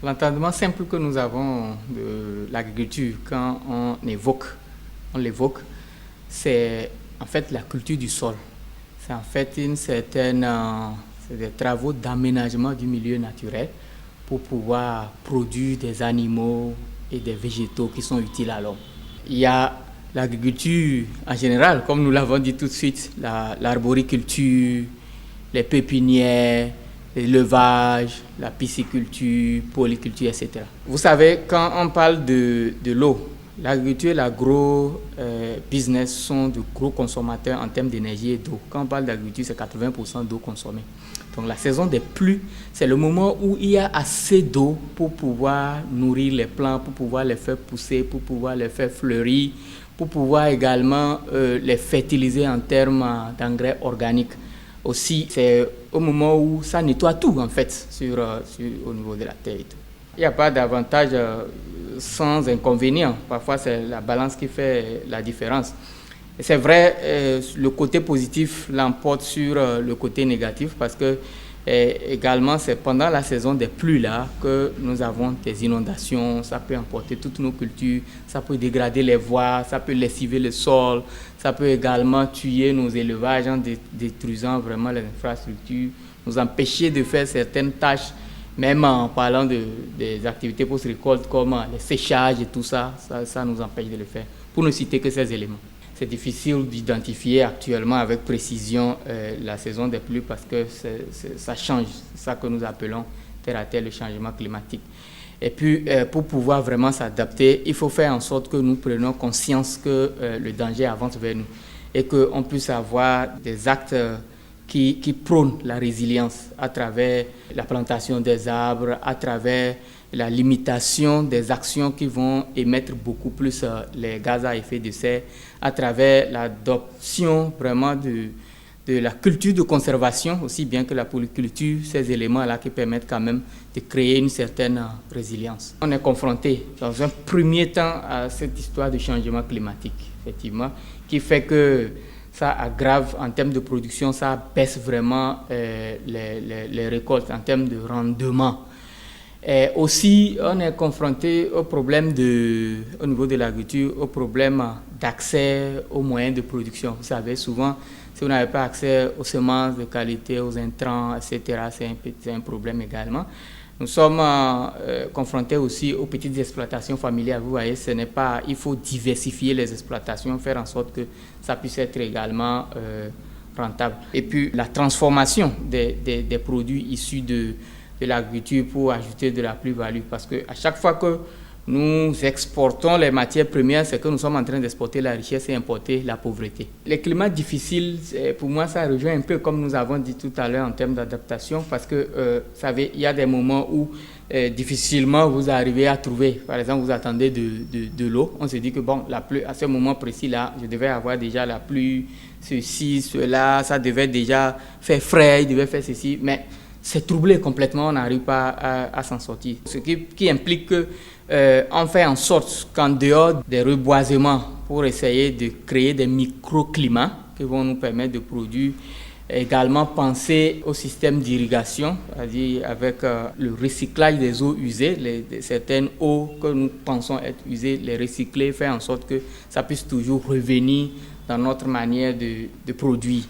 L'entendement simple que nous avons de l'agriculture quand on l'évoque, c'est en fait la culture du sol. C'est en fait c'est des travaux d'aménagement du milieu naturel pour pouvoir produire des animaux et des végétaux qui sont utiles à l'homme. Il y a l'agriculture en général, comme nous l'avons dit tout de suite, l'arboriculture, les pépinières, l'élevage, la pisciculture, polyculture, etc. Vous savez, quand on parle de l'eau, l'agriculture et l'agro-business sont de gros consommateurs en termes d'énergie et d'eau. Quand on parle d'agriculture, c'est 80% d'eau consommée. Donc la saison des pluies, c'est le moment où il y a assez d'eau pour pouvoir nourrir les plants, pour pouvoir les faire pousser, pour pouvoir les faire fleurir, pour pouvoir également les fertiliser en termes d'engrais organiques. Aussi, c'est au moment où ça nettoie tout, en fait, au niveau de la terre. Il n'y a pas d'avantage sans inconvénient. Parfois, c'est la balance qui fait la différence. Et c'est vrai, le côté positif l'emporte sur le côté négatif parce que également, c'est pendant la saison des pluies là que nous avons des inondations. Ça peut emporter toutes nos cultures, ça peut dégrader les voies, ça peut lessiver le sol, ça peut également tuer nos élevages en détruisant vraiment les infrastructures, nous empêcher de faire certaines tâches, même en parlant des activités post-récolte comme les séchages et tout ça, ça nous empêche de le faire, pour ne citer que ces éléments. C'est difficile d'identifier actuellement avec précision la saison des pluies parce que ça change, c'est ça que nous appelons terre à terre le changement climatique. Et puis, pour pouvoir vraiment s'adapter, il faut faire en sorte que nous prenions conscience que le danger avance vers nous et qu'on puisse avoir des actes qui prônent la résilience à travers la plantation des arbres, à travers la limitation des actions qui vont émettre beaucoup plus les gaz à effet de serre, à travers l'adoption vraiment de la culture de conservation, aussi bien que la polyculture, ces éléments-là qui permettent quand même de créer une certaine résilience. On est confronté dans un premier temps à cette histoire de changement climatique, effectivement, qui fait que ça aggrave en termes de production, ça baisse vraiment les récoltes en termes de rendement. Et aussi, on est confronté au problème au niveau de l'agriculture, au problème d'accès aux moyens de production. Vous savez, souvent, si vous n'avez pas accès aux semences de qualité, aux intrants, etc., c'est un problème également. Nous sommes confrontés aussi aux petites exploitations familiales. Vous voyez, il faut diversifier les exploitations, faire en sorte que ça puisse être également rentable. Et puis, la transformation des produits issus de l'agriculture pour ajouter de la plus-value. Parce qu'à chaque fois que nous exportons les matières premières, c'est que nous sommes en train d'exporter la richesse et importer la pauvreté. Les climats difficiles, pour moi, ça rejoint un peu comme nous avons dit tout à l'heure en termes d'adaptation, parce que, vous savez, il y a des moments où difficilement vous arrivez à trouver, par exemple, vous attendez de l'eau. On se dit que, bon, la pluie, à ce moment précis-là, je devais avoir déjà la pluie, ceci, cela, ça devait déjà faire frais, il devait faire ceci, mais c'est troublé complètement, on n'arrive pas à s'en sortir. Ce qui implique qu'on fait en sorte qu'en dehors des reboisements, pour essayer de créer des microclimats qui vont nous permettre de produire, également penser au système d'irrigation, c'est-à-dire avec le recyclage des eaux usées, certaines eaux que nous pensons être usées, les recycler, faire en sorte que ça puisse toujours revenir dans notre manière de produire.